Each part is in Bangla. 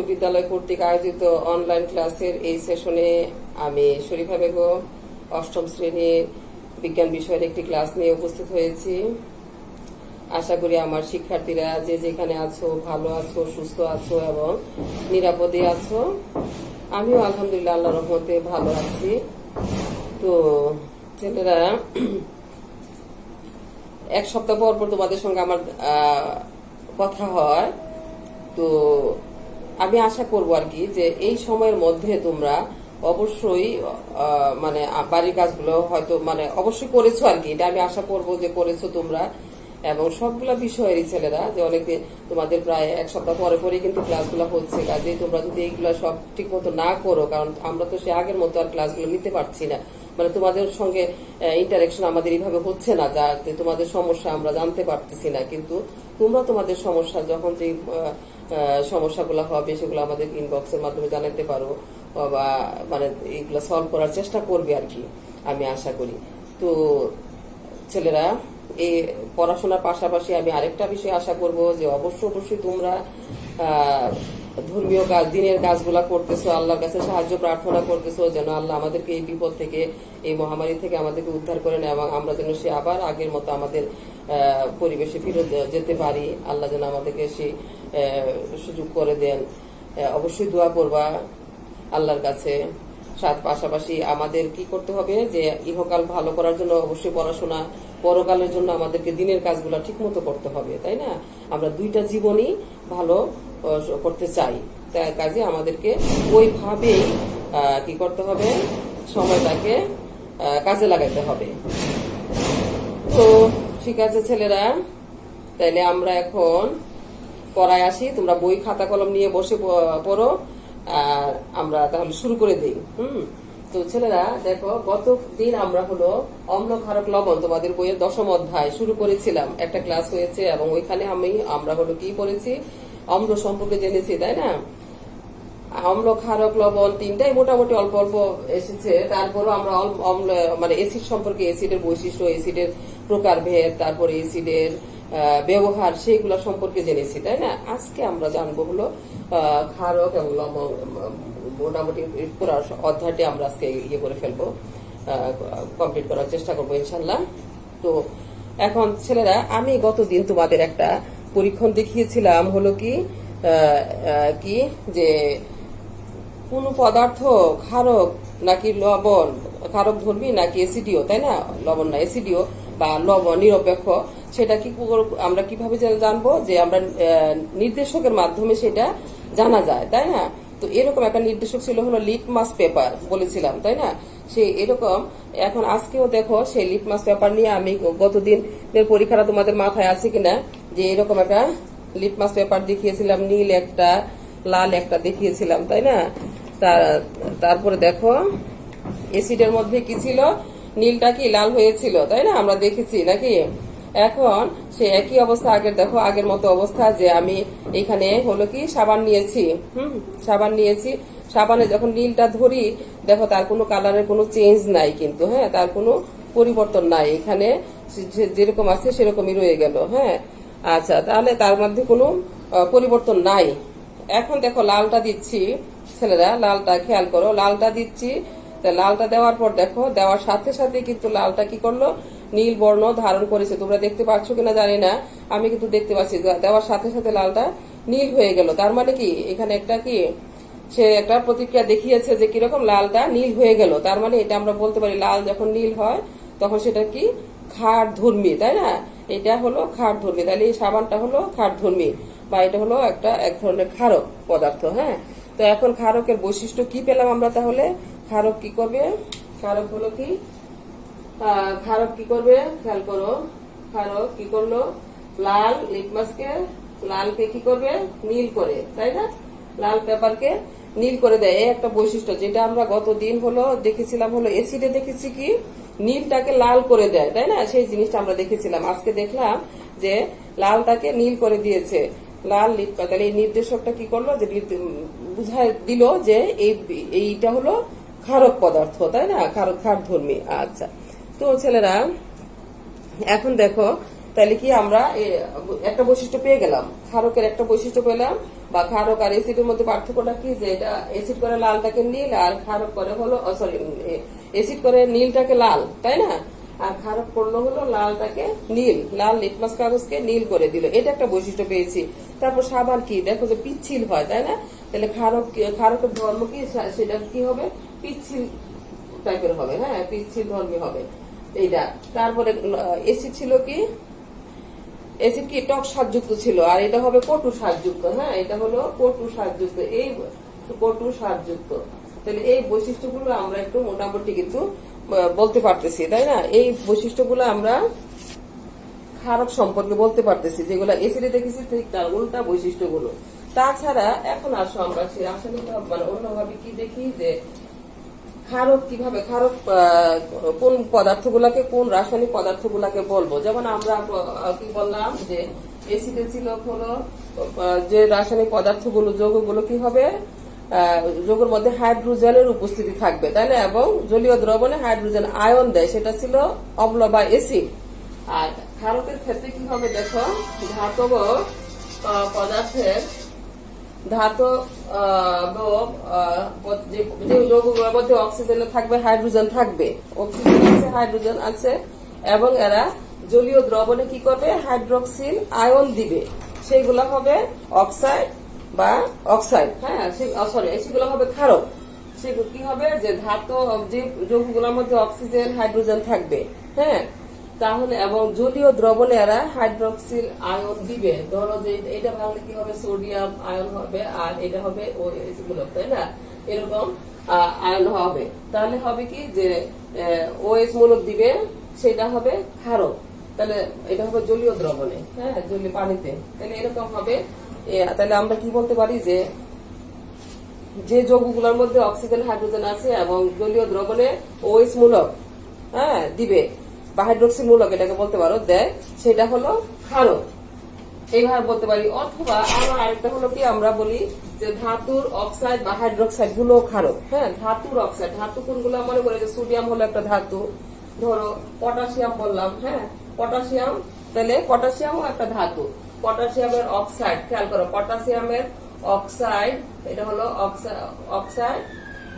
বিদ্যালয় কর্তৃক আয়োজিত অনলাইন ক্লাসের এই সেশনে আমি শরীফা বেগম অষ্টম শ্রেণীর বিজ্ঞান বিষয়ের একটি ক্লাস নিয়ে উপস্থিত হয়েছি। আশা করি আমার শিক্ষার্থীরা যে যেখানে আছো ভালো আছো, সুস্থ আছো এবং নিরাপদে আছো। আমিও আলহামদুলিল্লাহ আল্লাহর রহমতে ভালো আছি। তো ছেলেরা, এক সপ্তাহ পর পর তোমাদের সঙ্গে আমার কথা হয়। তো আমি আশা করবো আর কি যে এই সময়ের মধ্যে তোমরা অবশ্যই মানে বাড়ির কাজগুলো হয়তো মানে অবশ্যই করেছো আর কি, এটা আমি আশা করবো যে করেছো তোমরা, এবং সবগুলা বিষয়েরই ছেলেরা যে অনেকে তোমাদের প্রায় এক সপ্তাহ পরে পরে কিন্তু ক্লাসগুলো হচ্ছে। কাজে তোমরা যদি এইগুলা সব ঠিক মতো না করো, কারণ আমরা তো সে আগের মতো আর ক্লাসগুলো নিতে পারছি না, মানে তোমাদের সঙ্গে ইন্টারেকশন আমাদের এইভাবে হচ্ছে না, যাতে তোমাদের সমস্যা আমরা জানতে পারতেছি না। কিন্তু তোমরা তোমাদের সমস্যা যখন যে সমস্যাগুলো হবে সেগুলো আমাদের ইনবক্সের মাধ্যমে জানাতে পারো বা মানে এইগুলো সলভ করার চেষ্টা করবে আর কি, আমি আশা করি। তো ছেলেরা, এই পড়াশোনার পাশাপাশি আমি আরেকটা বিষয় আশা করব যে অবশ্যই তোমরা ধর্মীয় কাজ, দিনের কাজগুলা করতেছো, আল্লাহর কাছে সাহায্য প্রার্থনা করতেছো যেন আল্লাহ আমাদেরকে এই বিপদ থেকে, এই মহামারী থেকে আমাদেরকে উদ্ধার করে নেয় এবং আমরা যেন সে আবার আগের মতো আমাদের পরিবেশে ফিরে যেতে পারি। আল্লাহ যেন আমাদেরকে সেই সুযোগ করে দেন। অবশ্যই দোয়া করবা আল্লাহর কাছে। পাশাপাশি আমাদের কি করতে হবে যে ইহকাল ভালো করার জন্য অবশ্যই পড়াশোনা, পরকালের জন্য আমাদেরকে দিনের কাজগুলো ঠিক মতো করতে হবে, তাই না? আমরা দুইটা জীবনই ভালো করতে চাই, তাই কাজে আমাদেরকে ওইভাবেই কি করতে হবে, সময়টাকে কাজে লাগাইতে হবে। তো ঠিক আছে ছেলেরা, তাইলে আমরা এখন পড়ায় আসি। তোমরা বই খাতা কলম নিয়ে বসে পড়ো, আর আমরা তাহলে শুরু করে দিই। তো ছেলেরা দেখো, গত দিন আমরা হলো অম্ল ক্ষারক লবণ তোমাদের বইয়ের 10ম অধ্যায় শুরু করেছিলাম, একটা ক্লাস হয়েছে এবং ওইখানে আমরা হলো কি পড়েছি, অম্ল সম্পর্কে জেনেছি, তাই না? অম্ল ক্ষারক লবণ তিনটাই মোটামুটি অল্প অল্প এসেছে। তারপরও আমরা অম্ল মানে এসিড সম্পর্কে, এসিডের বৈশিষ্ট্য, এসিডের প্রকারভেদ, তারপরে এসিডের ব্যবহার, সেইগুলো সম্পর্কে জেনেছি, তাই না? আজকে আমরা জানবো হলো ক্ষারক এবং লবণ, মোটামুটি পুরো অধ্যায়টি আমরা আজকে ইয়ে করে ফেলবো, কমপ্লিট করার চেষ্টা করবো ইনশাল্লাহ। তো এখন ছেলেরা, আমি গতদিন তোমাদের একটা পরীক্ষণ দেখিয়েছিলাম, হলো কি যে কোন পদার্থ ক্ষারক নাকি লবণ, ক্ষারক ধর্মী নাকি এসিডিও, তাই না? লবণ না এসিডিও বা লবণ নিরপেক্ষ, সেটা কি আমরা কিভাবে জানবো? যে আমরা নির্দেশকের মাধ্যমে সেটা জানা যায়, তাই না? তো এরকম একটা নির্দেশক ছিল হলো লিটমাস পেপার বলেছিলাম, তাই না? সেই এরকম এখন আজকেও দেখো সেই লিটমাস পেপার নিয়ে আমি গতদিনের পরীক্ষাটা তোমাদের মাথায় আছে কিনা, যে এরকম একটা লিটমাস পেপার দেখিয়েছিলাম, নীল একটা লাল একটা দেখিয়েছিলাম, তাই না? তারপরে দেখো এসিডের মধ্যে কি ছিল, নীলটা কি লাল হয়েছিল, তাই না? আমরা দেখেছি নাকি? এখন সে একই অবস্থা, আগের মতো অবস্থা, যে আমি এখানে হলো কি সাবান নিয়েছি, সাবানে যখন নীলটা ধরি দেখো তার কোনো কালারের কোনো চেঞ্জ নাই, কিন্তু হ্যাঁ, তার কোনো পরিবর্তন নাই, এখানে যেরকম আছে সেরকমই রয়ে গেল। হ্যাঁ, আচ্ছা, তাহলে তার মধ্যে কোনো পরিবর্তন নাই। এখন দেখো লালটা দিচ্ছি ছেলেরা, লালটা খেয়াল করো, লালটা দিচ্ছি। লালটা দেওয়ার পর দেখো, দেওয়ার সাথে সাথে কিন্তু লালটা কি করলো, নীল বর্ণ ধারণ করেছে। তোমরা দেখতে পাচ্ছ কিনা জানি না, আমি কিন্তু দেখতে পাচ্ছি দেওয়ার সাথে সাথে লালটা নীল হয়ে গেল। তার মানে কি এখানে একটা কি সে একটা প্রতিক্রিয়া দেখিয়েছে যে কিরকম লালটা নীল হয়ে গেল। তার মানে এটা আমরা বলতে পারি লাল যখন নীল হয় তখন সেটা কি ক্ষার ধর্মী, তাই না? এটা হলো ক্ষার ধর্মী, তাহলে এই সাবানটা হলো ক্ষার ধর্মী বা এটা হলো এক ধরনের ক্ষারক পদার্থ। হ্যাঁ, তো এখন ক্ষারকের বৈশিষ্ট্য কি পেলাম আমরা? তাহলে ক্ষারক কি করবে, ক্ষারক হলো কি, ক্ষারক কি করবে খেয়াল করো, ক্ষারক কি করলো, লাল লিটমাসকে, লালকে কি করবে, নীল করে, তাই না? লাল পেপারকে নীল করে দেয়। এই একটা বৈশিষ্ট্য যেটা আমরা গতদিন হলো দেখেছিলাম, হলো এসিডে দেখেছি কি নীলটাকে লাল করে দেয়, তাই না? সেই জিনিসটা আমরা দেখেছিলাম। আজকে দেখলাম যে লালটাকে নীল করে দিয়েছে, লাল তাহলে এই নির্দেশকটা কি করলো, যে বুঝায় দিল যে এইটা হলো ক্ষারক পদার্থ, তাই না? ক্ষার ধর্মী। আচ্ছা, তো ছেলেরা এখন দেখো, তাহলে কি আমরা একটা বৈশিষ্ট্য পেয়ে গেলাম, ক্ষারকের একটা বৈশিষ্ট্য পেলাম বা ক্ষারক আর এসিডের মধ্যে পার্থক্যটা কি, যে এটা এসিড করে লালটাকে নীল আর ক্ষারক করে হলো সরি এসিড করে নীলটাকে লাল, তাই না? আর ক্ষারক করলো হলো লালটাকে নীল, লাল লিটমাস কাগজকে নীল করে দিল। এটা একটা বৈশিষ্ট্য পেয়েছি। তারপর সাবান কি, দেখো যে পিচ্ছিল হয়, তাই না? তাহলে ক্ষারকের ধর্ম কি, সেটা কি হবে, পিচ্ছিল টাইপের হবে, হ্যাঁ, পিচ্ছিল ধর্মী হবে এইটা। তারপরে এসিড ছিল কি, এসিড কি টক স্বাদযুক্ত ছিল, আর এটা হবে কটু স্বাদযুক্ত, হ্যাঁ, এটা হলো কটু স্বাদযুক্ত, এই কটু স্বাদযুক্ত। তাহলে এই বৈশিষ্ট্যগুলো আমরা একটু মোটামুটি কিন্তু বলতে পারতেছি, তাই না? এই বৈশিষ্ট্যগুলো আমরা ক্ষারক সম্পর্কে বলতে পারতেছি, যেগুলো এসিডে দেখেছি ঠিক তার উল্টা বৈশিষ্ট্যগুলো। তাছাড়া এখন আসো আমরা রাসায়নিক মানে অন্যভাবে কি দেখি, যে ক্ষারক কিভাবে, ক্ষারক কোন পদার্থগুলোকে কোন রাসায়নিক পদার্থগুলোকে বলবো। যেমন আমরা কি বললাম, যে এসিডে ছিল হলো যে রাসায়নিক পদার্থগুলো, যৌগগুলো কি হবে, যৌগের মধ্যে হাইড্রোজেনের উপস্থিতি থাকবে, তাই না? এবং জলীয় দ্রবণে হাইড্রোজেন আয়ন দেয়, সেটা ছিল অম্ল বা এসিড। আর ক্ষারকের ক্ষেত্রে কি হবে, দেখো ধাতব পদার্থের যে যৌগগুলোর মধ্যে অক্সিজেন থাকবে, হাইড্রোজেন থাকবে, অক্সিজেন আছে, হাইড্রোজেন আছে, এবং এরা জলীয় দ্রবণে কি করবে, হাইড্রোক্সিল আয়ন দিবে, সেগুলো হবে অক্সাইড বা অক্সাইড, হ্যাঁ, সরি, সেগুলো হবে ক্ষারক। সেগুলো কি হবে, যে যে যৌগগুলোর মধ্যে অক্সিজেন হাইড্রোজেন থাকবে, হ্যাঁ, তাহলে এবং জলীয় দ্রবণে এরা হাইড্রোক্সিল আয়ন দিবে। ধরো যে এটা ভাঙলে কি হবে, সোডিয়াম আয়ন হবে, আর এটা হবে OH মূলক, তাই না? এরকম আয়ন হবে। তাহলে হবে কি, যে OH মূলক দিবে, সেটা হবে ক্ষারক। তাহলে এটা হবে জলীয় দ্রবণে, হ্যাঁ, জলীয় পানিতে। তাহলে এরকম হবে। তাহলে আমরা কি বলতে পারি, যে যৌগগুলোর মধ্যে অক্সিজেন হাইড্রোজেন আছে এবং জলীয় দ্রবণে OH মূলক, হ্যাঁ, দিবে, বা হাইড্রোক্সিল মূলক এটাকে বলতে পারো, দেয়, সেটা হলো ক্ষারক। এইভাবে বলতে পারি। অথবা আবার আরেকটা হলো কি, আমরা বলি যে ধাতুর অক্সাইড বা হাইড্রোক্সাইড গুলো ক্ষারক, হ্যাঁ, ধাতুর অক্সাইড। ধাতু কোনগুলো, মনে করে যে সোডিয়াম হলো একটা ধাতু, ধরো পটাশিয়াম বললাম, হ্যাঁ, পটাশিয়াম, তাহলে পটাশিয়ামও একটা ধাতু। পটাশিয়ামের অক্সাইড, খেয়াল করো, পটাশিয়ামের অক্সাইড, এটা হলো অক্সাইড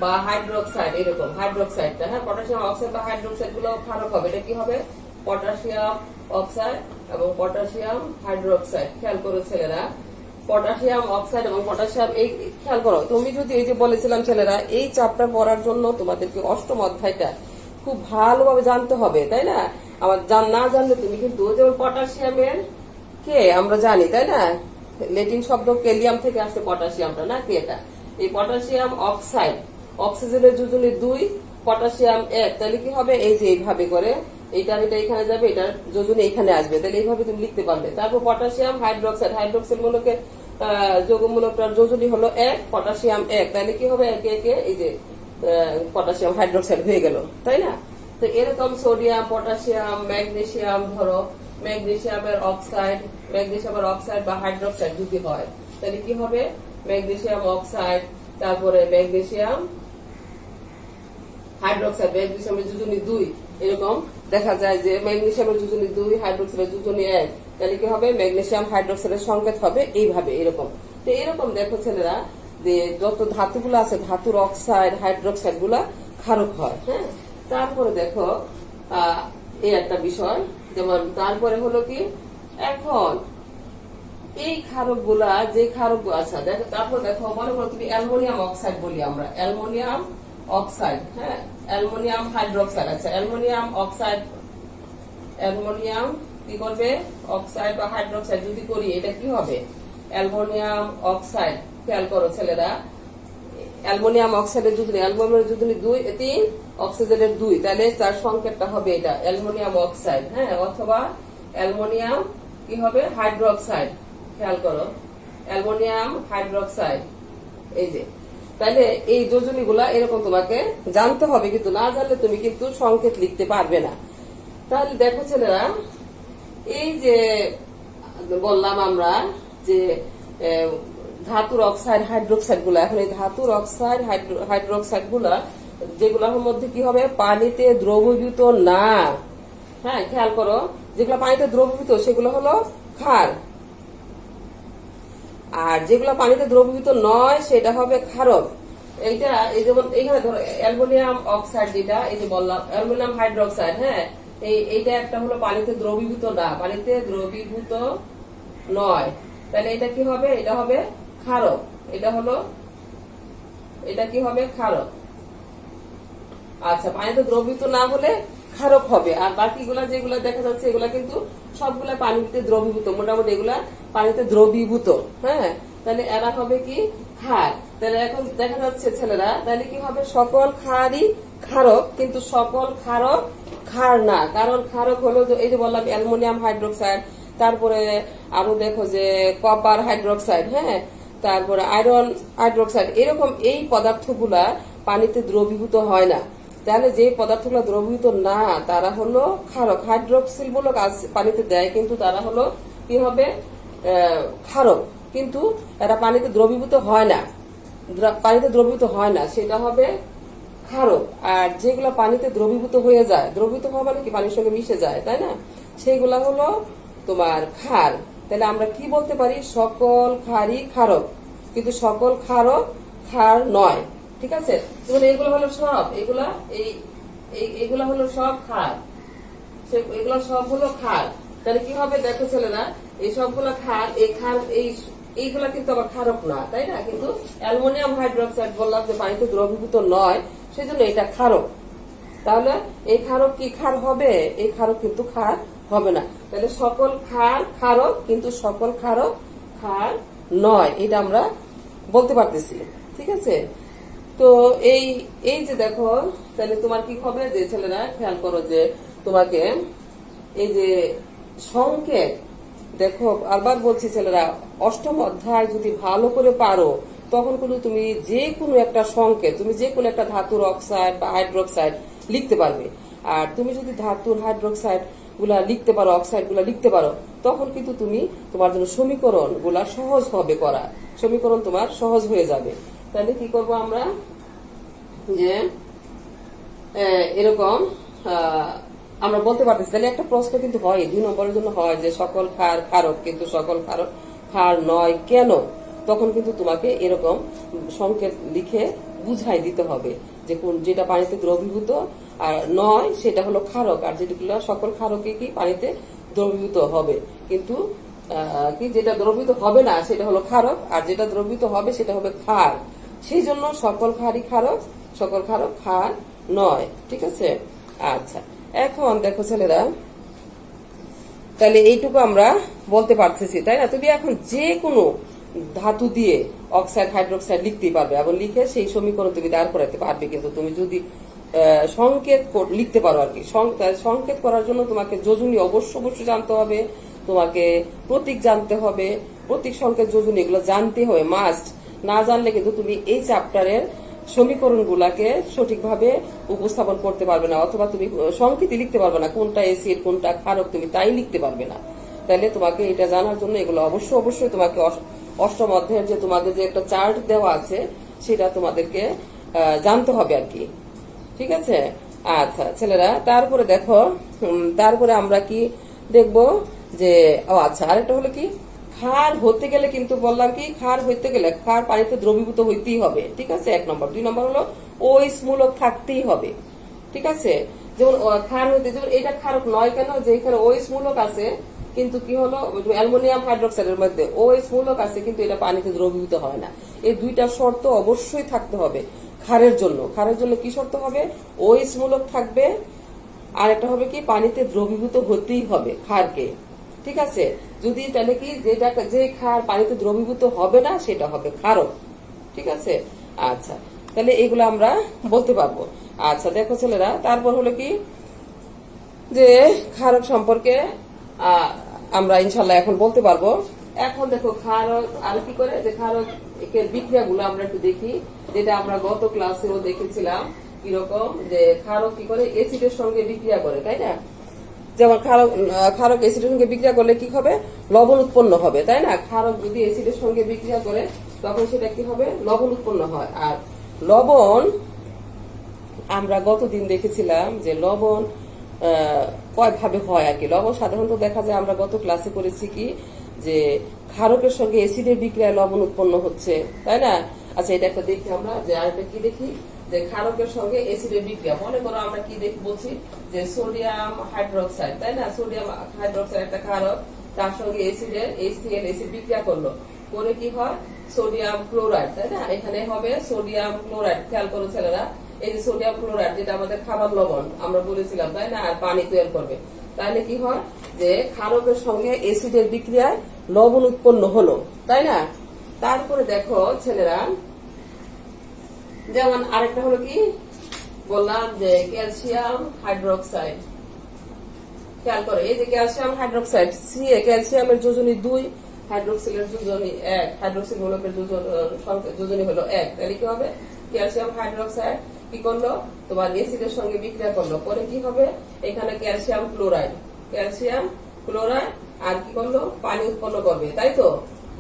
বা হাইড্রোক্সাইড, এরকম হাইড্রোক্সাইডটা, হ্যাঁ, পটাশিয়াম অক্সাইড বা হাইড্রোক্সাইড গুলো ক্ষারক হবে। এটা কি হবে, পটাশিয়াম অক্সাইড এবং পটাশিয়াম হাইড্রোক্সাইড। খেয়াল করো ছেলেরা, পটাশিয়াম অক্সাইড এবং পটাশিয়াম, এই খেয়াল করো, তুমি যদি এই যে বলেছিলাম ছেলেরা, এই চ্যাপ্টার পড়ার জন্য তোমাদেরকে অষ্টম অধ্যায়টা খুব ভালোভাবে জানতে হবে, তাই না? আমার না জানলে তুমি কিন্তু, যেমন পটাশিয়ামের কে আমরা জানি, তাই না? ল্যাটিন শব্দ কেলিয়াম থেকে আসছে পটাশিয়ামটা, না কি? এটা এই পটাশিয়াম অক্সাইড, অক্সিজেনের যোজনী 2, পটাশিয়াম 1, তাহলে কি হবে, এই যে এইভাবে করে এটা এখানে যাবে, এটার যোজনী এখানে আসবে, তাহলে এইভাবে তুমি লিখতে পারবে। তারপর পটাশিয়াম হাইড্রোক্সাইড, হাইড্রোক্সাইড মূলকের যৌগমূলকটার যোজনী হলো 1, পটাশিয়াম 1, তাহলে কি হবে, একে একে এই যে পটাশিয়াম হাইড্রোক্সাইড হয়ে গেল, তাই না? তো এরকম সোডিয়াম, পটাশিয়াম, ম্যাগনেসিয়াম, ধরো ম্যাগনেসিয়ামের অক্সাইড বা হাইড্রোক্সাইড যদি হয়, তাহলে কি হবে, ম্যাগনেসিয়াম অক্সাইড, তারপরে ম্যাগনেসিয়াম হাইড্রোক্সাইড, ম্যাগনেসিয়ামের যোজনী 2, এরকম দেখা যায় যে ম্যাগনেসিয়ামের যোজনী 2, হাইড্রোক্সাইডের যোজনী 1, তাহলে কি হবে, ম্যাগনেসিয়াম হাইড্রোক্সাইডের সংকেত হবে এইভাবে, এরকম। তো এরকম দেখো ছেলেরা, যে যত ধাতুগুলো আছে, ধাতুর অক্সাইড হাইড্রোক্সাইড গুলা ক্ষারক হয়, হ্যাঁ। তারপরে দেখো এই একটা বিষয়, যেমন তারপরে হলো কি, এখন এই ক্ষারক গুলা, যে ক্ষারক, আচ্ছা দেখো, তারপর দেখো, মনে করো তুমি অ্যালুমিনিয়াম অক্সাইড বলি আমরা, অ্যালুমিনিয়াম অক্সাইড, হ্যাঁ, অ্যালুমিনিয়াম হাইড্রোক্সাইড। আচ্ছা, অ্যালুমিনিয়াম অক্সাইড, অ্যালুমিনিয়াম কি করবে, অক্সাইড বা হাইড্রোক্সাইড যদি করি, এটা কি হবে, অ্যালুমিনিয়াম অক্সাইড। খেয়াল করো ছেলেরা, অ্যালুমিনিয়াম অক্সাইডের যোজনী, অ্যালুমিনিয়ামের যোজনী 2, 3, অক্সিজেনের 2, তাহলে তার সংকেতটা হবে এটা অ্যালুমিনিয়াম অক্সাইড, হ্যাঁ, অথবা অ্যালুমিনিয়াম কি হবে, হাইড্রোক্সাইড। খেয়াল করো, অ্যালুমিনিয়াম হাইড্রোক্সাইড, এই যে। তাহলে এই যোজনীগুলা এরকম তোমাকে জানতে হবে, কিন্তু না জানলে তুমি কিন্তু সংকেত লিখতে পারবে না। তাহলে দেখো ছেলেরা, এই যে বললাম আমরা যে ধাতুর অক্সাইড হাইড্রোক্সাইড গুলা, এখন এই ধাতুর অক্সাইড হাইড্রোক্সাইড গুলা যেগুলোর মধ্যে কি হবে, পানিতে দ্রবীভূত না, হ্যাঁ, খেয়াল করো, যেগুলো পানিতে দ্রবীভূত সেগুলো হলো ক্ষার, আর যেগুলো পানিতে দ্রবীভূত নয় সেটা হবে ক্ষারক। এইটা এই যেমন এখানে ধরো অ্যালুমিনিয়াম অক্সাইড, যেটা এই যে বললাম অ্যালুমিনিয়াম হাইড্রোক্সাইড, হ্যাঁ, এইটা একটা হলো পানিতে দ্রবীভূত না, পানিতে দ্রবীভূত নয়, তাহলে এটা কি হবে? এটা হবে ক্ষারক। এটা কি হবে? ক্ষারক। আচ্ছা, পানিতে দ্রবীভূত না হলে ক্ষারক হবে। আর বাকিগুলা যেগুলা দেখা যাচ্ছে এগুলা কিন্তু সবগুলা পানিতে দ্রবীভূত, মোটামুটি এগুলা পানিতে দ্রবীভূত, হ্যাঁ, তাহলে এরা হবে কি? ক্ষার। তাহলে এখন দেখা যাচ্ছে ছেলেরা, তাহলে কি হবে? সকল ক্ষারই ক্ষারক, কিন্তু সকল ক্ষারক ক্ষার না। কারণ ক্ষারক হলো এই যে বললাম অ্যালুমিনিয়াম হাইড্রোক্সাইড, তারপরে আরো দেখো যে কপার হাইড্রোক্সাইড, হ্যাঁ, তারপরে আয়রন হাইড্রোক্সাইড, এরকম এই পদার্থগুলা পানিতে দ্রবীভূত হয় না। তাহলে যে পদার্থগুলো দ্রবীভূত না তারা হলো ক্ষারক। হাইড্রোক্সিল বলে পানিতে দেয়, কিন্তু তারা হলো কি হবে? ক্ষারক, কিন্তু এরা পানিতে দ্রবীভূত হয় না, সেটা হবে ক্ষারক। আর যেগুলো পানিতে দ্রবীভূত হয়ে যায়, দ্রবীভূত হওয়া মানে কি? পানির সঙ্গে মিশে যায়, তাই না? সেইগুলা হলো তোমার ক্ষার। তাহলে আমরা কি বলতে পারি? সকল ক্ষারই ক্ষারক, কিন্তু সকল ক্ষারক ক্ষার নয়। ঠিক আছে? এগুলো হলো সব, এগুলা হলো সব ক্ষার, এগুলো সব হলো ক্ষার। তাহলে কি হবে? দেখো ছেলেরা, এই সবগুলো ক্ষার, এইগুলা কিন্তু আবার ক্ষারক না, তাই না? কিন্তু অ্যালুমিনিয়াম হাইড্রোক্সাইড বললাম যে পানিতে দ্রবীভূত নয়, সেজন্য এটা ক্ষারক। তাহলে এই ক্ষারক কি ক্ষার হবে? এই ক্ষারক কিন্তু ক্ষার হবে না। তাহলে সকল ক্ষার ক্ষারক, কিন্তু সকল ক্ষারক ক্ষার নয়, এটা আমরা বলতে পারতেছি। ঠিক আছে? তো এই যে দেখো, তাহলে তোমার কি হবে? যে ছেলেরা খেয়াল করো যে তোমাকে এই যে সংকেত, দেখো আবার বলছি ছেলেরা, অষ্টম অধ্যায় যদি ভালো করে পারো তখন কিন্তু তুমি যে কোনো একটা সংকেত, তুমি যে কোনো একটা ধাতুর অক্সাইড বা হাইড্রোক্সাইড লিখতে পারবে। আর তুমি যদি ধাতুর হাইড্রোক্সাইড গুলা লিখতে পারো, অক্সাইড গুলা লিখতে পারো, তখন কিন্তু তুমি তোমার জন্য সমীকরণ গুলা সহজ হবে করা, সমীকরণ তোমার সহজ হয়ে যাবে। তাহলে কি করব আমরা? যে এরকম আমরা বলতে পারতেছি। তাহলে একটা প্রশ্ন কিন্তু হয়, 2 নম্বরের জন্য হয় যে সকল ক্ষার ক্ষারক, কিন্তু সকল ক্ষারক ক্ষার নয় কেন? তখন কিন্তু তোমাকে এরকম সংকেত লিখে বুঝাই দিতে হবে যে যেটা পানিতে দ্রবীভূত আর নয় সেটা হলো ক্ষারক, আর যেগুলো সকল ক্ষারকে কি পানিতে দ্রবীভূত হবে, কিন্তু কি যেটা দ্রবীভূত হবে না সেটা হলো ক্ষারক, আর যেটা দ্রবীভূত হবে সেটা হবে ক্ষার। সেই জন্য সকল ক্ষারই ক্ষারক, সকল ক্ষারক ক্ষার নয়। ঠিক আছে? আচ্ছা, এখন দেখো ছেলেরা, তাহলে এইটুকু আমরা বলতে পারতেছি, তাই না? তুমি এখন যে কোনো ধাতু দিয়ে অক্সাইড হাইড্রোক্সাইড লিখতেই পারবে, এবং লিখে সেই সমীকরণ তুমি দাঁড় করাতে পারবে। কিন্তু তুমি যদি সংকেত লিখতে পারো আর কি, সংকেত করার জন্য তোমাকে যোজনী অবশ্যই জানতে হবে, তোমাকে প্রতীক জানতে হবে, প্রতীক সংকেত যোজনী এগুলো জানতে হবে মাস্ট। না জানলে কিন্তু তুমি এই চ্যাপ্টারের সমীকরণ গুলাকে সঠিকভাবে উপস্থাপন করতে পারবে না, অথবা তুমি সংকেতই লিখতে পারবে না, কোনটা এসিড কোনটা ক্ষারক তুমি তাই লিখতে পারবে না। তাহলে তোমাকে এটা জানার জন্য এগুলো অবশ্যই তোমাকে অষ্টম অধ্যায়ের যে তোমাদের যে একটা চার্ট দেওয়া আছে সেটা তোমাদেরকে জানতে হবে আর কি। ঠিক আছে? আচ্ছা ছেলেরা, তারপরে দেখো, তারপরে আমরা কি দেখব যে আচ্ছা আরেকটা হলো কি, ক্ষার হতে গেলে কিন্তু বললাম কি, ক্ষার হইতে গেলে ক্ষার পানিতে দ্রবীভূত হইতেই হবে। ঠিক আছে? 1 নম্বর। 2 নম্বর হলো ওইস মূলক থাকতেই হবে। ঠিক আছে? যেমন ক্ষার হইতে, যেমন এটা ক্ষারক নয় কেন? যে এখানে ওইস মূলক আছে, কিন্তু কি হলো অ্যালুমিনিয়াম হাইড্রোক্সাইডের মধ্যে ওইস মূলক আছে, কিন্তু এটা পানিতে দ্রবীভূত হয় না। এই দুইটা শর্ত অবশ্যই থাকতে হবে ক্ষারের জন্য। ক্ষারের জন্য কি শর্ত হবে? ওইস মূলক থাকবে, আর একটা হবে কি, পানিতে দ্রবীভূত হতেই হবে ক্ষারকে। ঠিক আছে? যদি তাহলে কি যে ক্ষার পানিতে দ্রবীভূত হবে না সেটা হবে ক্ষারক। ঠিক আছে? আচ্ছা, তাহলে এগুলো আমরা বলতে পারবো। আচ্ছা দেখো ছেলেরা, তারপর হলো কি যে ক্ষারক সম্পর্কে আমরা ইনশাল্লাহ এখন বলতে পারবো। এখন দেখো ক্ষারক আর কি করে, যে ক্ষারক বিক্রিয়াগুলো আমরা একটু দেখি, যেটা আমরা গত ক্লাসেও দেখেছিলাম কিরকম, যে ক্ষারক কি করে এসিডের সঙ্গে বিক্রিয়া করে, তাই না? যেমন ক্ষারক এসিডের সঙ্গে বিক্রিয়া করলে কি হবে? লবণ উৎপন্ন হবে, তাই না? ক্ষারক যদি এসিডের সঙ্গে বিক্রিয়া করে তখন সেটা কি হবে? লবণ উৎপন্ন হয়। আর লবণ আমরা গতদিন দেখেছিলাম যে লবণ কয় ভাবে হয় আর কি। লবণ সাধারণত দেখা যায়, আমরা গত ক্লাসে করেছি কি, যে ক্ষারকের সঙ্গে অ্যাসিডের বিক্রিয়ায় লবণ উৎপন্ন হচ্ছে, তাই না? আচ্ছা, এটা একটা দেখি আমরা, যে আরেকটা কি দেখি, যে ক্ষারকের সঙ্গে অ্যাসিডের বিক্রিয়া। মনে করো আমরা কি দেখি বলছি, যে সোডিয়াম হাইড্রোক্সাইড, তাই না? সোডিয়াম হাইড্রোক্সাইড একটা ক্ষারক, তার সঙ্গে অ্যাসিডের HCl অ্যাসিড বিক্রিয়া করলো, করে কি হয় সোডিয়াম ক্লোরাইড, তাই না? এখানে হবে সোডিয়াম ক্লোরাইড। খেয়াল করো ছেলেরা, এই যে সোডিয়াম ক্লোরাইড যেটা আমাদের খাবার লবণ আমরা বলেছিলাম, তাই না? আর পানি তৈরি করবে। তাহলে কি হয়, যে ক্ষারকের সঙ্গে অ্যাসিডের বিক্রিয়ায় লবণ উৎপন্ন হলো, তাই না? তারপরে দেখো ছেলেরা, যেমন আরেকটা হলো কি বললাম, যে ক্যালসিয়াম হাইড্রোক্সাইড। খেয়াল করো, এই যে ক্যালসিয়াম হাইড্রোক্সাইড, ক্যালসিয়ামের যোজনী 2, হাইড্রোক্সিলের যোজনী 1, হাইড্রোক্সিল মূলকের যোজনী হলো 1। তাহলে কি হবে, ক্যালসিয়াম হাইড্রোক্সাইড কি করলো, তোমার অ্যাসিডের সঙ্গে বিক্রিয়া করলো, পরে কি হবে, এখানে ক্যালসিয়াম ক্লোরাইড, আর কি করলো, পানি উৎপন্ন করবে, তাই তো?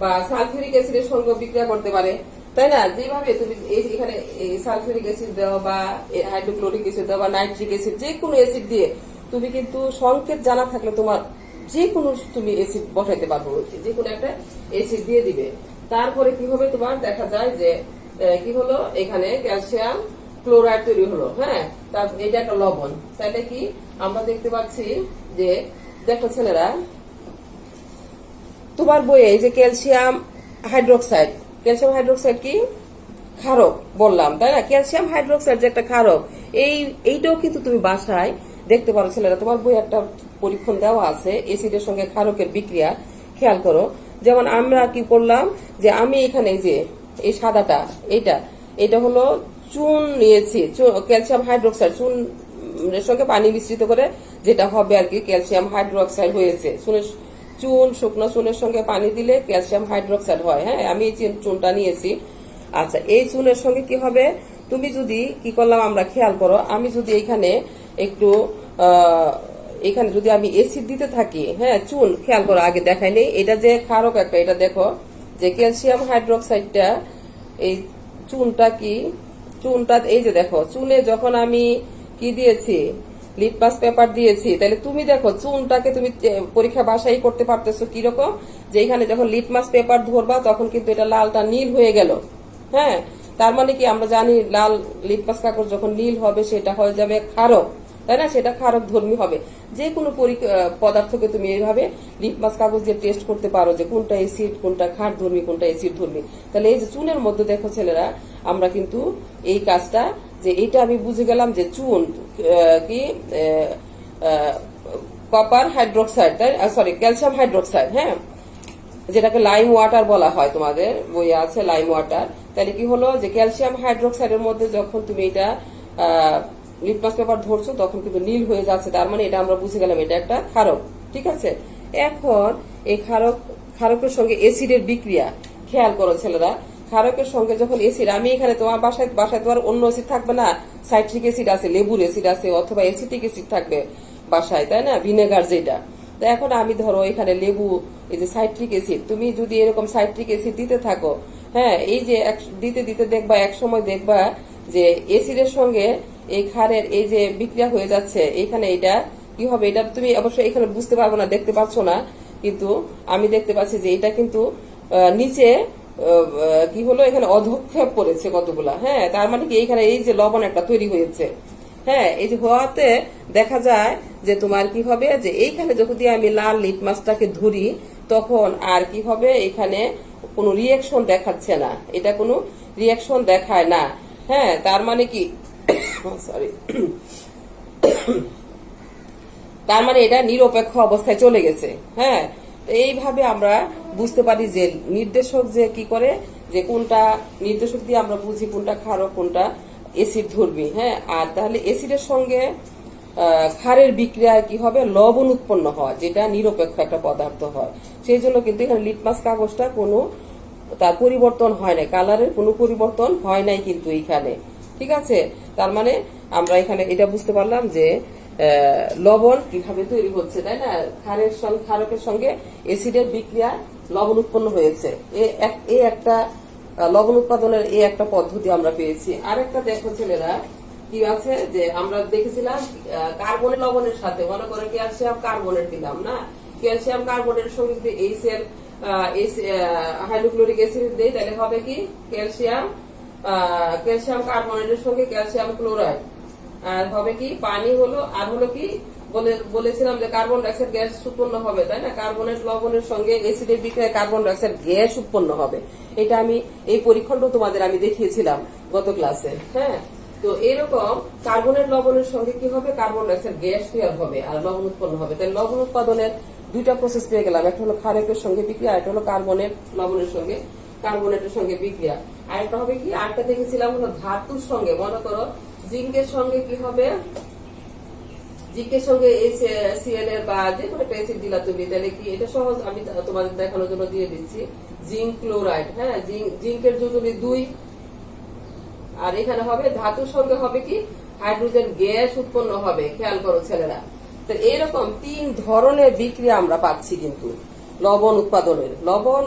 বা সালফিউরিক অ্যাসিডের সঙ্গে বিক্রিয়া করতে পারে, তাই না? যেভাবে তুমি এখানে সালফিউরিক অ্যাসিড দাও, বা হাইড্রোক্লোরিক অ্যাসিড দাও, বা নাইট্রিক অ্যাসিড, যে কোনো অ্যাসিড দিয়ে তুমি কিন্তু সংকেত জানা থাকলে তোমার যে কোনো তুমি অ্যাসিড বসাইতে পারবো, যে কোনো একটা অ্যাসিড দিয়ে দিবে। তারপরে কি হবে, তোমার দেখা যায় যে কি হলো, এখানে ক্যালসিয়াম ক্লোরাইড তৈরি হলো, হ্যাঁ, এটা একটা লবণ। তাহলে কি আমরা দেখতে পাচ্ছি, যে দেখো ছেলেরা, তোমার বইয়ে যে ক্যালসিয়াম হাইড্রোক্সাইড কি ক্ষারক বললাম, তাই না? ক্যালসিয়াম হাইড্রোক্সাইড যে একটা ক্ষারক, এইটাও কিন্তু তুমি বাসায় দেখতে পারো ছেলেরা। তোমার বই একটা পরীক্ষণ দেওয়া আছে অ্যাসিডের সঙ্গে ক্ষারকের বিক্রিয়া। খেয়াল করো, যেমন আমরা কি করলাম, যে আমি এখানে যে এই সাদাটা, এটা হলো চুন নিয়েছি, ক্যালসিয়াম হাইড্রোক্সাইড, চুনের সঙ্গে পানি মিশ্রিত করে যেটা হবে আর কি ক্যালসিয়াম হাইড্রোক্সাইড হয়েছে। শুকনো চুনের সঙ্গে পানি দিলে ক্যালসিয়াম হাইড্রোক্সাইড হয়, হ্যাঁ, আমি এই চুনটা নিয়েছি। আচ্ছা, এই চুনের সঙ্গে কি হবে, তুমি যদি কি করলাম আমরা, খেয়াল করো, আমি যদি এখানে একটু এখানে যদি আমি অ্যাসিড দিতে থাকি, হ্যাঁ, চুন, খেয়াল করো, আগে দেখাই নেই, এটা যে ক্ষারক একটা, এটা দেখো যে ক্যালসিয়াম হাইড্রোক্সাইডটা, এই চুনটা এই যে দেখো, চুনে যখন আমি কি দিয়েছি, লিটমাস পেপার দিয়েছি, তাহলে তুমি দেখো চুনটাকে তুমি পরীক্ষা বাসাই করতে পারতেছো কিরকম, যে এখানে যখন লিটমাস পেপার ধরবা তখন কিন্তু এটা লালটা নীল হয়ে গেল, হ্যাঁ। তার মানে কি আমরা জানি লাল লিটমাস কাগজ যখন নীল হবে সেটা হয়ে যাবে ক্ষারক, তাই না? সেটা ক্ষারক ধর্মী হবে। যে কোনো পদার্থকে তুমি এইভাবে লিটমাস কাগজ দিয়ে টেস্ট করতে পারো, যে কোনটা অ্যাসিড, কোনটা ক্ষার ধর্মী, কোনটা অ্যাসিড ধর্মী। তাহলে এই যে চুনের মধ্যে দেখো ছেলেরা, আমরা কিন্তু এই কাজটা, যে এইটা আমি বুঝে গেলাম যে চুন কি কপার হাইড্রোক্সাইড, তাই সরি ক্যালসিয়াম হাইড্রোক্সাইড, হ্যাঁ, যেটাকে লাইম ওয়াটার বলা হয়, তোমাদের বইয়ে আছে লাইম ওয়াটার। তাহলে কি হলো, যে ক্যালসিয়াম হাইড্রোক্সাইডের মধ্যে যখন তুমি এটা লিটমাস পেপার ধরছো তখন কিন্তু নীল হয়ে যাচ্ছে, তার মানে এটা আমরা বুঝে গেলাম এটা একটা ক্ষারক, ঠিক আছে। এখন এই ক্ষারকের সঙ্গে অ্যাসিডের বিক্রিয়া, খেয়াল করো ছেলেরা, ক্ষারকের সঙ্গে যখন অ্যাসিড, আমি এখানে তোমার বাসায় তোমার অন্য অ্যাসিড থাকবে না, সাইট্রিক অ্যাসিড আছে, লেবুর অ্যাসিড আছে, অথবা অ্যাসিটিক অ্যাসিড থাকবে বাসায়, তাই না, ভিনেগার যেটা। তো এখন আমি ধরো এখানে লেবু, এই যে সাইট্রিক অ্যাসিড, তুমি যদি এরকম সাইট্রিক অ্যাসিড দিতে থাকো, হ্যাঁ, এই যে দিতে দিতে দেখবা এক সময় দেখবা যে অ্যাসিডের সঙ্গে এই ক্ষারের এই যে বিক্রিয়া হয়ে যাচ্ছে, এখানে এটা কি হবে, এটা তুমি অবশ্যই এখানে বুঝতে পারবো না, দেখতে পাচ্ছ না, কিন্তু আমি দেখতে পাচ্ছি যে এটা কিন্তু নিচে কি হলো, এখানে অধক্ষেপ পড়েছে কতগুলা, হ্যাঁ। তার মানে কি এইখানে এই যে লবণ একটা তৈরি হয়েছে, হ্যাঁ, এই যে হওয়াতে দেখা যায় যে তোমার কি হবে, যে এইখানে যখন দিয়ে আমি লাল লিটমাসটাকে ধরি তখন আর কি হবে, এখানে কোনো রিয়াকশন দেখাচ্ছে না, এটা কোনো রিয়াকশন দেখায় না, হ্যাঁ। তার মানে কি সরি তার মানে এটা নিরপেক্ষ অবস্থায় চলে গেছে, হ্যাঁ। এইভাবে আমরা বুঝতে পারি যে নির্দেশক যে কি করে, যে কোনটা নির্দেশক দিয়ে আমরা বুঝি কোনটা ক্ষারক কোনটা অ্যাসিড ধর্মী, হ্যাঁ। আর তাহলে অ্যাসিডের সঙ্গে ক্ষারের বিক্রিয়ায় কি হবে, লবণ উৎপন্ন হয়, যেটা নিরপেক্ষ একটা পদার্থ হয়। সেই জন্য কিন্তু এখানে লিটমাস কাগজটা কোনো তার পরিবর্তন হয় নাই, কালারের কোনো পরিবর্তন হয় নাই কিন্তু এইখানে, ঠিক আছে। তার মানে আমরা এখানে এটা বুঝতে পারলাম যে লবণ কিভাবে তৈরি হচ্ছে, তাই না, ক্ষারকের সঙ্গে অ্যাসিডের বিক্রিয়া লবণ উৎপন্ন হয়েছে। এই একটা লবণ উৎপাদনের এই একটা পদ্ধতি আমরা পেয়েছি। আরেকটা দেখো ছেলেরা কি আছে, যে আমরা দেখেছিলাম কার্বনের লবণের সাথে, মনে করে ক্যালসিয়াম কার্বনেট দিলাম না, ক্যালসিয়াম কার্বনের সঙ্গে যদি HCl হাইড্রোক্লোরিক অ্যাসিড দেই তাহলে হবে কি ক্যালসিয়াম কার্বনেটের সঙ্গে ক্যালসিয়াম ক্লোরাইড, আর হবে কি পানি হলো, আর হলো কি বলেছিলাম যে কার্বন ডাইঅক্সাইড গ্যাস উৎপন্ন হবে, তাই না? কার্বনেট লবণের সঙ্গে অ্যাসিডের বিক্রিয়ায় কার্বন ডাইঅক্সাইড গ্যাস উৎপন্ন হবে। এটা আমি এই পরীক্ষণটা তোমাদের আমি দেখিয়েছিলাম গত ক্লাসে। হ্যাঁ, তো এরকম কার্বনেট লবণের সঙ্গে কি হবে, কার্বন ডাইঅক্সাইড গ্যাস তৈরি হবে আর লবণ উৎপন্ন হবে। তাই লবণ উৎপাদনের দুইটা প্রসেস পেয়ে গেলাম, একটা হলো ক্ষারকের সঙ্গে বিক্রিয়া, একটা হলো কার্বনেট লবণের সঙ্গে কার্বনেটের সঙ্গে বিক্রিয়া। আরেকটা হবে কি, আরেকটা দেখেছিলাম হলো ধাতুর সঙ্গে, মনে করো জিঙ্কের সঙ্গে কি হবে, জিঙ্কের সঙ্গে সিএল এর বা যে কোনো একটা অ্যাসিড দিলা তুমি, তাহলে কি এটা সহজ, আমি তোমাদের দেখানোর জন্য দিয়ে দিচ্ছি। জিঙ্ক ক্লোরাইড, হ্যাঁ, জিঙ্কের যৌগটি 2, আর এখানে হবে ধাতুর সঙ্গে হবে কি হাইড্রোজেন গ্যাস উৎপন্ন হবে। খেয়াল করো ছেলেরা, তো এইরকম 3 ধরনের বিক্রিয়া আমরা পাচ্ছি কিন্তু লবণ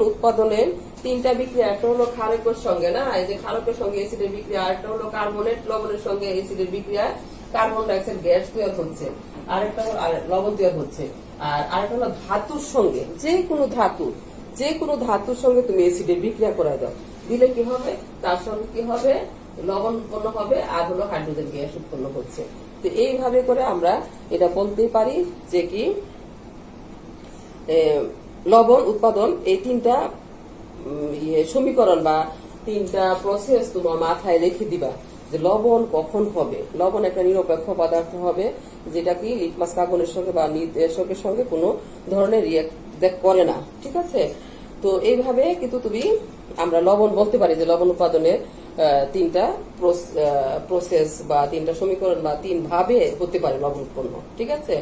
উৎপাদনের 3টা বিক্রিয়া। একটা হলো ক্ষারকের সঙ্গে, না, এই যে ক্ষারকের সঙ্গে অ্যাসিডের বিক্রিয়া, আরেকটা হলো কার্বনেট লবণের সঙ্গে অ্যাসিডের বিক্রিয়া, কার্বন ডাইঅক্সাইড গ্যাস তৈরি হচ্ছে, আরেকটা হলো লবণ তৈরি হচ্ছে, আর আরেকটা হলো ধাতুর সঙ্গে, যে কোনো ধাতুর সঙ্গে তুমি অ্যাসিডের বিক্রিয়া করে দাও, দিলে কি হবে, তার সঙ্গে কি হবে, লবণ উৎপন্ন হবে, আর হলো হাইড্রোজেন গ্যাস উৎপন্ন হচ্ছে। তো এইভাবে করে আমরা এটা বলতেই পারি যে কি লবণ উৎপাদন এই 3টা সমীকরণ বা 3টা প্রসেস তোমার মাথায় রেখে দিবা যে লবণ কখন হবে। লবণ একটা নিরপেক্ষ পদার্থ হবে, যেটা কি লিটমাস কাগজের সঙ্গে বা নির্দেশকের সঙ্গে কোনো ধরনের রিয়েক্ট করে না, ঠিক আছে? তো এইভাবে কিন্তু আমরা লবণ বলতে পারি যে লবণ উৎপাদনের 3টা প্রসেস বা 3টা সমীকরণ বা 3 ভাবে হতে পারে লবণ উৎপন্ন, ঠিক আছে?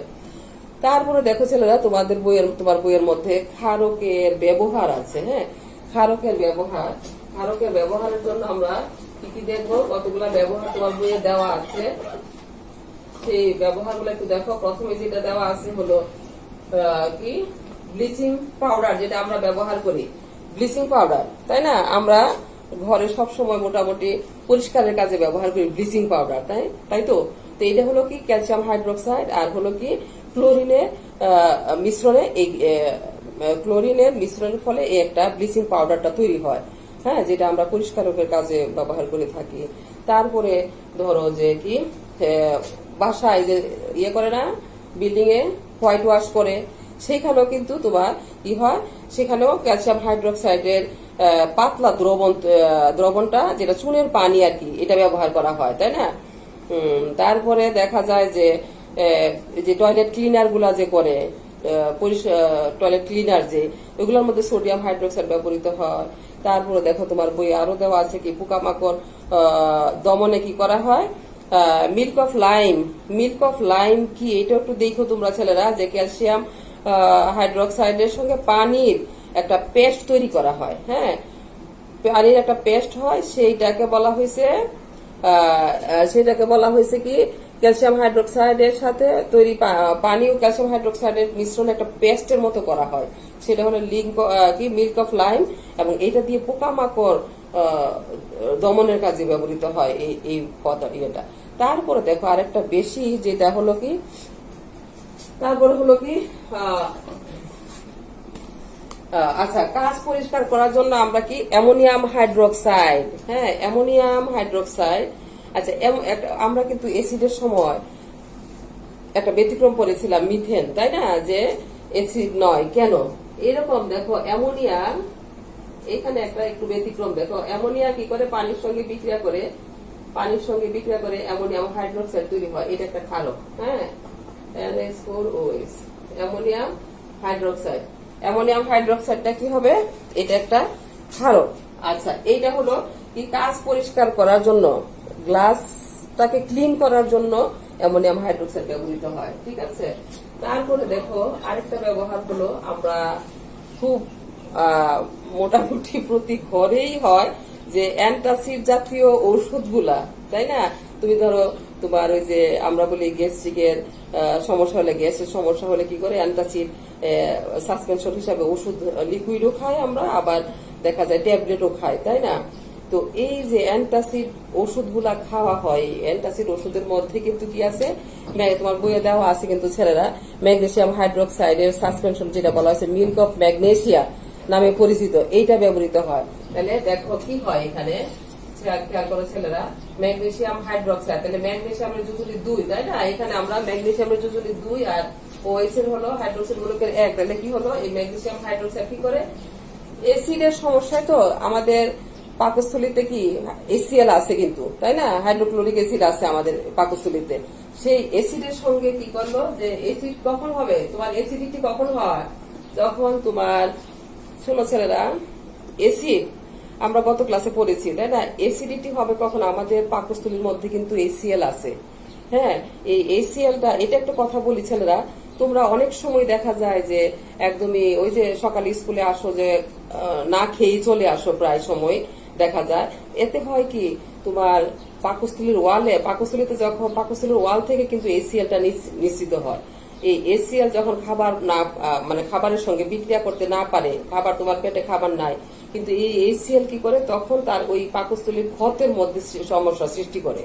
তারপরে দেখো ছেলেরা, তোমার বইয়ের মধ্যে ক্ষারকের ব্যবহার আছে। হ্যাঁ, ক্ষারকের ব্যবহারের জন্য আমরা কি কি দেখবো, কতগুলা ব্যবহার তোমার বইয়ে দেওয়া আছে, সেই ব্যবহার গুলো একটু দেখো। প্রথমে যেটা দেওয়া আছে হলো কি ব্লিচিং পাউডার, যেটা আমরা ব্যবহার করি, ব্লিচিং পাউডার, তাই না? আমরা ঘরে সবসময় মোটামুটি পরিষ্কারের কাজে ব্যবহার করি ব্লিচিং পাউডার, তাই তো? তো এটা হলো কি ক্যালসিয়াম হাইড্রোক্সাইড আর হলো কি ক্লোরিনের মিশ্রণে, এই ক্লোরিনের মিশ্রণের ফলে এই একটা ব্লিচিং পাউডারটা তৈরি হয়। হ্যাঁ, যেটা আমরা পরিষ্কারকের কাজে ব্যবহার করে থাকি। তারপরে ধরো যে কি বাসায় যে করে না, বিল্ডিং এ হোয়াইট ওয়াশ করে, সেখানেও কিন্তু তোমার কি হয়, সেখানেও ক্যালসিয়াম হাইড্রোক্সাইডের পাতলা দ্রবণটা, যেটা চুনের পানি আর কি, এটা ব্যবহার করা হয়, তাই না? তারপরে দেখা যায় যে টয়লেট ক্লিনার গুলা যে করে, টয়লেট ক্লিনার যে, ওগুলোর মধ্যে সোডিয়াম হাইড্রোক্সাইড ব্যবহৃত হয়। তারপরে দেখো তোমার বই আরো দেওয়া আছে কি পোকামাকড় দমনে কি করা হয়, মিল্ক অফ লাইম কি, এটা একটু দেখো তোমরা ছেলেরা, যে ক্যালসিয়াম হাইড্রোক্সাইডের সঙ্গে পানির একটা পেস্ট তৈরি করা হয়। হ্যাঁ, পানির একটা পেস্ট হয়, সেইটাকে বলা হয়েছে কি ক্যালসিয়াম হাইড্রোক্সাইডের সাথে তৈরি পানি ও ক্যালসিয়াম হাইড্রোক্সাইডের মিশ্রণ একটা পেস্টের মতো করা হয়, সেটা হলো মিল্ক অফ লাইম, এবং এটা দিয়ে পোকামাকড় দমনের কাজে ব্যবহৃত হয় এই ইয়েটা। তারপরে দেখো আরেকটা বেশি, যেটা হলো কি, তারপরে হলো কি আচ্ছা, কাঁচ পরিষ্কার করার জন্য আমরা কি অ্যামোনিয়াম হাইড্রোক্সাইড, হ্যাঁ, অ্যামোনিয়াম হাইড্রোক্সাইড। আচ্ছা, আমরা কিন্তু অ্যাসিডের সময় একটা ব্যতিক্রম করেছিলাম, মিথেন, তাই না, যে অ্যাসিড নয় কেন, এরকম দেখো অ্যামোনিয়া, এখানে একটা একটু ব্যতিক্রম দেখো, অ্যামোনিয়া কি করে পানির সঙ্গে বিক্রিয়া করে অ্যামোনিয়াম হাইড্রোক্সাইড তৈরি হয়, এটা একটা ক্ষারক। হ্যাঁ, NH4OH, অ্যামোনিয়াম হাইড্রোক্সাইডটা কি হবে, এটা একটা ক্ষারক। আচ্ছা, এইটা হলো কি কাঁচ পরিষ্কার করার জন্য, গ্লাসটাকে ক্লিন করার জন্য অ্যামোনিয়াম হাইড্রোক্সাইড ব্যবহৃত হয়, ঠিক আছে? তারপরে দেখো আরেকটা ব্যবহার হলো, আমরা খুব মোটামুটি প্রতি ঘরেই হয় যে অ্যান্টাসিড জাতীয় ঔষধগুলা, তাই না? তুমি ধরো তোমার ওই যে আমরা বলি গ্যাস্ট্রিকের সমস্যা হলে, গ্যাসের সমস্যা হলে কি করে অ্যান্টাসিড সাসপেনশন হিসাবে ওষুধ লিকুইডও খাই আমরা, আবার দেখা যায় ট্যাবলেটও খাই, তাই না? তো এই যে অ্যান্টাসিড ওষুধগুলা খাওয়া হয়, অ্যান্টাসিড ওষুধের মধ্যে কিন্তু কি আছে, তোমার বইয়ে দেওয়া আছে কিন্তু ছেলেরা, ম্যাগনেসিয়াম হাইড্রোক্সাইডের সাসপেনশন, যেটা বলা হয়েছে মিল্ক অফ ম্যাগনেসিয়া, নামে পরিচিত, এইটা ব্যবহৃত হয়। তাহলে দেখো কি হয় এখানে, খেয়াল করো ছেলেরা, ম্যাগনেসিয়াম হাইড্রোক্সাইড, তাহলে ম্যাগনেসিয়ামের যুজুলি 2, তাই না? এখানে আমরা ম্যাগনেসিয়ামের যুজুলি 2 আর OH এর হলো হাইড্রোক্সাইড মূলকের 1, তাহলে কি হলো, এই ম্যাগনেসিয়াম হাইড্রোক্সাইড কি করে, এসিডের সমস্যায় তো আমাদের পাকস্থলীতে কি HCl আছে কিন্তু, তাই না? হাইড্রোক্লোরিক অ্যাসিড আছে আমাদের পাকস্থলীতে। সেই অ্যাসিডের সঙ্গে কি করলো, যে অ্যাসিড কখন হবে, তোমার অ্যাসিডিটি কখন হয়, যখন তোমার, শোনো ছেলেরা, অ্যাসিড আমরা গত ক্লাসে পড়েছি, তাই না? অ্যাসিডিটি হবে কখন, আমাদের পাকস্থলীর মধ্যে কিন্তু HCl আছে। হ্যাঁ, এই HClটা, এটা একটা কথা বলি ছেলেরা, তোমরা অনেক সময় দেখা যায় যে একদমই ওই যে সকালে স্কুলে আসো যে না খেয়ে চলে আসো, প্রায় সময় দেখা যায়। এতে হয় কি, তোমার পাকস্থলীর ওয়ালে, পাকস্থলীতে যখন পাকস্থলীর ওয়াল থেকে কিন্তু HClটা নিঃসৃত হয়। এই HCl যখন খাবার না, মানে খাবারের সঙ্গে বিক্রিয়া করতে না পারে, খাবার, তোমার পেটে খাবার নাই, কিন্তু এই HCl কি করে, তখন তার ওই পাকস্থলীর ক্ষতের মধ্যে সমস্যা সৃষ্টি করে।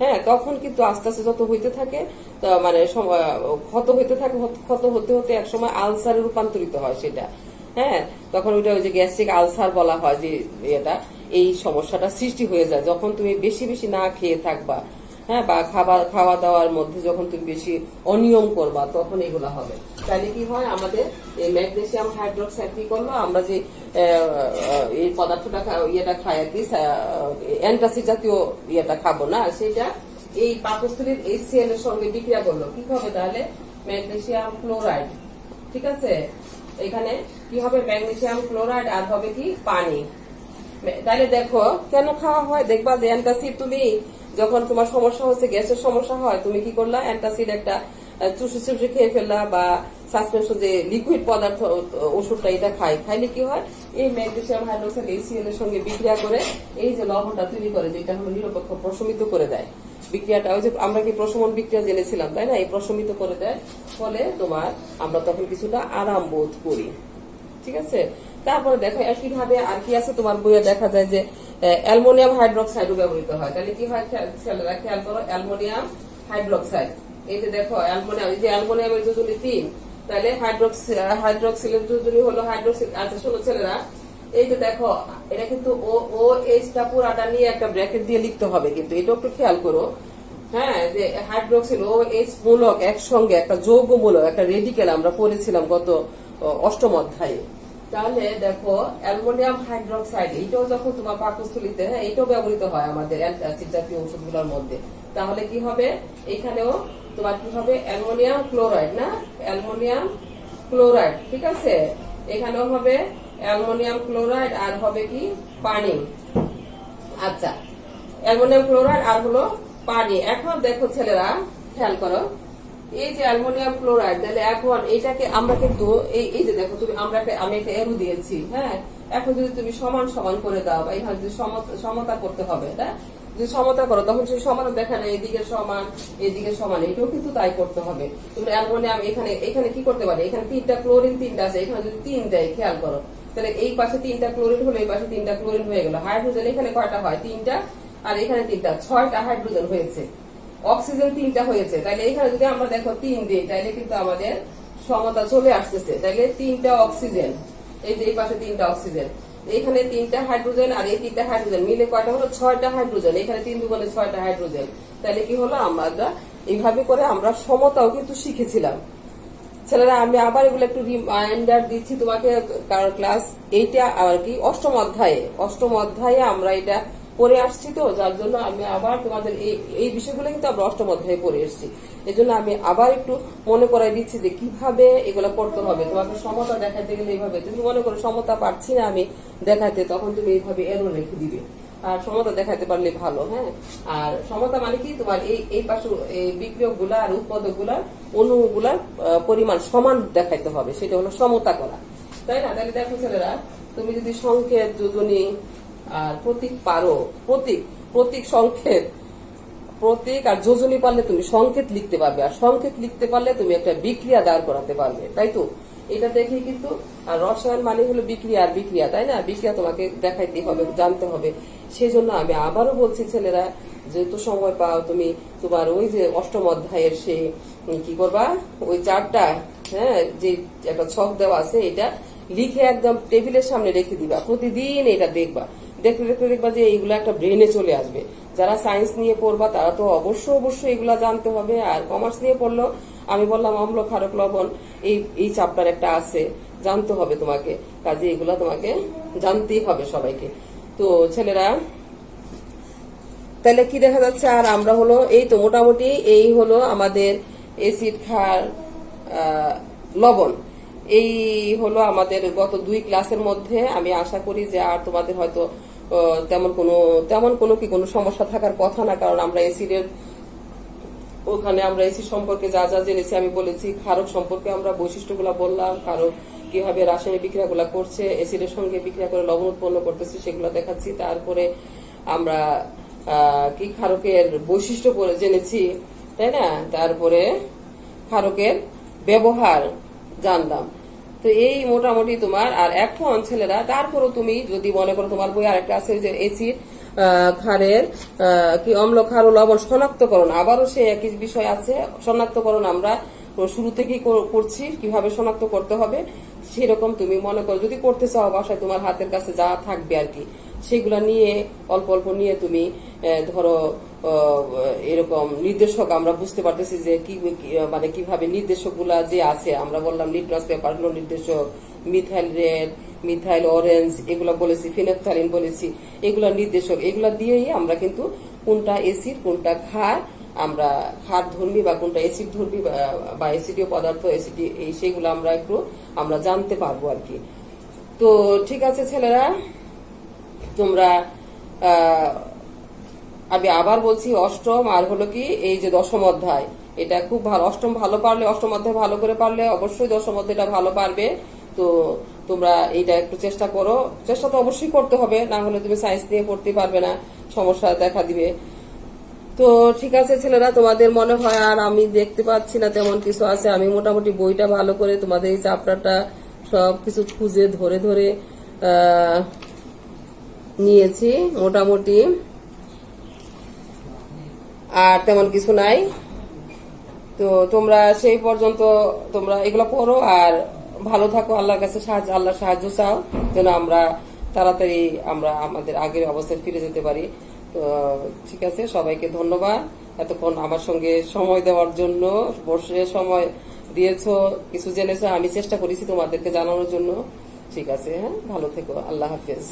হ্যাঁ, তখন কিন্তু আস্তে আস্তে যত হইতে থাকে, মানে ক্ষত হইতে থাকে, ক্ষত হতে হতে একসময় আলসারে রূপান্তরিত হয় সেটা। হ্যাঁ, তখন ওইটা ওই যে গ্যাস্ট্রিক আলসার বলা হয়, যে এটা, এই সমস্যাটা সৃষ্টি হয়ে যায় যখন তুমি বেশি বেশি না খেয়ে থাকবা। হ্যাঁ, বা খাওয়া দাওয়ার মধ্যে যখন তুমি বেশি অনিয়ম করবা, তখন এগুলা হবে। তাহলে কি হয়, আমাদের এই ম্যাগনেসিয়াম হাইড্রোক্সাইড কি করলো, আমরা যে এই পদার্থটা ইয়েটা খাই আর কি, অ্যান্টাসিড জাতীয় ইয়েটা খাবো না, সেটা এই পাকস্থলীর HCl এর সঙ্গে বিক্রিয়া করলো, কি হবে তাহলে, ম্যাগনেসিয়াম ক্লোরাইড। ঠিক আছে, এখানে কি হবে, ম্যাগনেসিয়াম ক্লোরাইড, আর হবে কি, পানি। তাহলে দেখো কেন খাওয়া হয়, দেখবা যে অ্যান্টাসিড, তুমি যখন তোমার সমস্যা হচ্ছে, গ্যাসের সমস্যা হয়, তুমি কি করলা, অ্যান্টাসিড একটা চুষে চুষে খেয়ে ফেললা, বা সাসপেনশন যে লিকুইড পদার্থ ওষুধটা, এটা খাইলে কি হয়, এই ম্যাগনেসিয়াম হাইড্রোক্সাইড HCl এর সঙ্গে বিক্রিয়া করে এই যে লবণটা তৈরি করে, যেটা হলো নিরপেক্ষ প্রশমিত করে দেয় বিক্রিয়াটা। ওই যে আমরা কি প্রশমন বিক্রিয়া জেনেছিলাম, তাই না? এই প্রশমিত করে দেয়, ফলে তোমার আমরা তখন কিছুটা আরাম বোধ করি। ঠিক আছে, তারপরে দেখো একই ভাবে আর কি আছে, তোমার বইয়ে দেখা যায় যে অ্যালুমিনিয়াম হাইড্রোক্সাইডও ব্যবহৃত হয়। তাহলে কি হয়, খেয়াল করো, অ্যালুমিনিয়াম হাইড্রোক্সাইড, এই যে দেখো অ্যালুমিনিয়াম, এই যে অ্যালুমিনিয়ামের যুজুলি 3, তাহলে হাইড্রোক্সিলের যুজুলি হলো হাইড্রোক্সিল। আচ্ছা শোনো ছেলেরা, এই যে দেখো, এটা কিন্তু OH টা পুরাটা নিয়ে একটা ব্র্যাকেট দিয়ে লিখতে হবে, কিন্তু এটা একটু খেয়াল করো। হ্যাঁ, যে হাইড্রোক্সিল OH মূলক একসঙ্গে একটা যৌগ মূলক, একটা রেডিকেল আমরা পড়েছিলাম গত 8ম অধ্যায়ে। তাহলে দেখো অ্যালুমিনিয়াম হাইড্রোক্সাইড, এটাও যখন তোমার পাকস্থলীতে, হ্যাঁ, এটাও ব্যবহৃত হয় আমাদের অ্যান্টাসিড জাতীয় ওষুধগুলোর মধ্যে। তাহলে কি হবে, এখানেও তোমার কি হবে, অ্যালুমিনিয়াম ক্লোরাইড, না, অ্যালুমিনিয়াম ক্লোরাইড। ঠিক আছে, এখানেও হবে অ্যালুমিনিয়াম ক্লোরাইড, আর হবে কি, পানি। আচ্ছা, অ্যালুমিনিয়াম ক্লোরাইড আর হলো পানি। এখন দেখো ছেলেরা, খেয়াল করো, এই যে অ্যালুমিনিয়াম ক্লোরাইড, তাহলে এখন এটাকে আমরা কিন্তু এই যে দেখো, তুমি আমি একটা এরো দিয়েছি। হ্যাঁ, এখন যদি তুমি সমান সমান করে দাও, বা এইভাবে যদি সমতা করতে হবে, না, যদি সমতা করো, তখন সেই সমান দেখা না, এদিকে সমান এদিকে সমান, এটাও কিন্তু তাই করতে হবে। তুমি অ্যালুমিনিয়াম এখানে কি করতে পারে, এখানে 3টা ক্লোরিন 3টা আছে, এখানে যদি 3 দেয়, খেয়াল করো, তাহলে এই পাশে 3টা ক্লোরিন হলো, এই পাশে 3টা ক্লোরিন হয়ে গেল। হাইড্রোজেন এখানে কয়টা হয়, 3টা, আর এখানে 3টা, 6টা হাইড্রোজেন হয়েছে। অক্সিজেন 3টা হয়েছে, তাহলে এখানে যদি আমরা দেখো 3 দিই, তাহলে কিন্তু আমাদের সমতা চলে আসতেছে। তাহলে 3টা অক্সিজেন, এই যে এই পাশে 3টা অক্সিজেন, এখানে 3টা হাইড্রোজেন, আর এই 3টা হাইড্রোজেন মিলে কয়টা হলো, 6টা হাইড্রোজেন। এখানে 3 দুগুণে 6টা হাইড্রোজেন। তাহলে কি হলো, আমরা এইভাবে করে আমরা সমতাও কিন্তু শিখেছিলাম। ছেলেরা, আমি আবার এগুলো একটু রিমাইন্ডার দিচ্ছি তোমাকে, কারণ ক্লাস এইটা আর কি 8ম অধ্যায়ে আমরা এটা পড়ে আসছি, তো যার জন্য আমি আবার তোমাদের এই বিষয়গুলো কিন্তু আমরা 8ম অধ্যায়ে পড়ে এসেছি। এই জন্য আমি আবার একটু মনে করাই দিচ্ছি যে কিভাবে এগুলো করতে হবে। তোমাকে সমতা দেখাতে গেলে এইভাবে, তুমি মনে করো সমতা পারছি না আমি দেখাতে, তখন তুমি এইভাবে এরো রেখে দিবে, আর সমতা দেখাতে পারলে ভালো। হ্যাঁ, আর সমতা মানে কি, তোমার এই পাশে এই বিক্রিয়ক গুলা আর উৎপাদক গুলার অণুগুলার পরিমাণ সমান দেখাইতে হবে, সেটা হলো সমতা করা, তাই না? তাহলে দেখো ছেলেরা, তুমি যদি সংকেত, যোজনী আর প্রতীক পারো, প্রতীক সংকেত, প্রতীক আর যোজনী পারলে তুমি সংকেত লিখতে পারবে, আর সংকেত লিখতে পারলে তুমি একটা বিক্রিয়া দাঁড় করাতে পারবে, তাই তো? এটা দেখে কিন্তু, আর রসায়ন মানে হলো বিক্রিয়া, আর বিক্রিয়া, তাই না? বিক্রিয়া তোমাকে দেখাইতে হবে, জানতে হবে। সেই জন্য আমি আবারও বলছি ছেলেরা, যেহেতু সময় পাও, তুমি তোমার ওই যে 8ম অধ্যায়ের সেই কি করবা, ওই চারটা, হ্যাঁ, যে একটা ছক দেওয়া আছে, লিখে একদম টেবিলের সামনে রেখে দিবা, প্রতিদিন এটা দেখবা, দেখতে দেখতে দেখবা যে এইগুলো একটা ব্রেনে চলে আসবে। যারা সায়েন্স নিয়ে পড়বা তারা তো অবশ্যই এগুলা জানতে হবে। আর কমার্স নিয়ে পড়লো, আমি বললাম অম্ল ক্ষারক লবণ এই চ্যাপ্টার একটা আছে, জানতে হবে তোমাকে, কাজে এগুলা তোমাকে জানতেই হবে সবাইকে। তো ছেলেরা, তাহলে কি দেখা যাচ্ছে, আর আমরা হলো এই তো মোটামুটি এই হলো আমাদের এসিড, ক্ষার, লবণ, এই হলো আমাদের গত 2 ক্লাসের মধ্যে। আমি আশা করি যে আর তোমাদের হয়তো তেমন কোনো সমস্যা থাকার কথা না, কারণ আমরা এসিডের ওখানে আমরা এসিড সম্পর্কে যা যা জেনেছি আমি বলেছি, ক্ষারক সম্পর্কে আমরা বৈশিষ্ট্যগুলো বললাম, ক্ষারক কিভাবে রাসায়নিক বিক্রিয়াগুলো করছে, এসিডের সঙ্গে বিক্রিয়া করে লবণ উৎপন্ন করতেছে সেগুলো দেখাচ্ছি। তারপরে আমরা কি ক্ষারকের বৈশিষ্ট্য জেনেছি, তাই না? তারপরে ক্ষারকের ব্যবহার জানলাম। তো এই মোটামুটি তোমার। আর এখন ছেলেরা, তারপরও তুমি যদি মনে করো তোমার বই আরেকটা আছে যে এসিড, ক্ষারের কি অম্ল, ক্ষার ও লবণ শনাক্তকরণ, আবারও সে একই বিষয় আছে। শনাক্তকরণ আমরা শুরু থেকেই করছি, কিভাবে শনাক্ত করতে হবে সেরকম তুমি মনে করো যদি করতে চাও, বাসায় তোমার হাতের কাছে যা থাকবে আর কি, সেগুলা নিয়ে অল্প অল্প নিয়ে তুমি ধরো এরকম নির্দেশক আমরা বুঝতে পারতেছি যে কি মানে কিভাবে নির্দেশকগুলা যে আছে, আমরা বললাম লিটমাস পেপার হলো নির্দেশক, মিথাইল রেড, মিথাইল অরেঞ্জ এগুলো বলেছি, ফিনাফথ্যালিন বলেছি, এগুলা নির্দেশক। এগুলা দিয়েই আমরা কিন্তু কোনটা এসিড কোনটা ক্ষার, আমরা ক্ষার ধর্মী বা কোনটা এসিড ধর্মী বা এসিডীয় পদার্থ এসিডি, সেগুলো আমরা আমরা জানতে পারবো আর কি। তো ঠিক আছে ছেলেরা, তোমরা আমি আবার বলছি, অষ্টম আর হলো কি এই যে দশম অধ্যায়, এটা খুব ভালো। অষ্টম ভালো পারলে, অষ্টম অধ্যায় ভালো করে পারলে অবশ্যই দশম অধ্যায়টা ভালো পারবে। তো তোমরা এইটা একটু চেষ্টা করো, চেষ্টা তো অবশ্যই করতে হবে, না হলে তুমি সায়েন্স নিয়ে পড়তে পারবে না, সমস্যা দেখা দিবে। তো ঠিক আছে ছেলেরা, তোমাদের মনে হয় আর আমি দেখতে পাচ্ছি না তেমন কিছু আছে। আমি মোটামুটি বইটা ভালো করে তোমাদের এই চ্যাপ্টারটা সবকিছু খুঁজে ধরে ধরে নিয়েছি মোটামুটি, আর তেমন কিছু নাই। তো তোমরা সেই পর্যন্ত তোমরা এগুলো পড়ো আর ভালো থাকো, আল্লাহর কাছে আল্লাহর সাহায্য চাও যেন আমরা তাড়াতাড়ি আমরা আমাদের আগের অবস্থায় ফিরে যেতে পারি। তো ঠিক আছে, সবাইকে ধন্যবাদ এতক্ষণ আমার সঙ্গে সময় দেওয়ার জন্য, বসে সময় দিয়েছো, কিছু জেনেছো, আমি চেষ্টা করেছি তোমাদেরকে জানানোর জন্য। ঠিক আছে, হ্যাঁ, ভালো থেকো, আল্লাহ হাফেজ।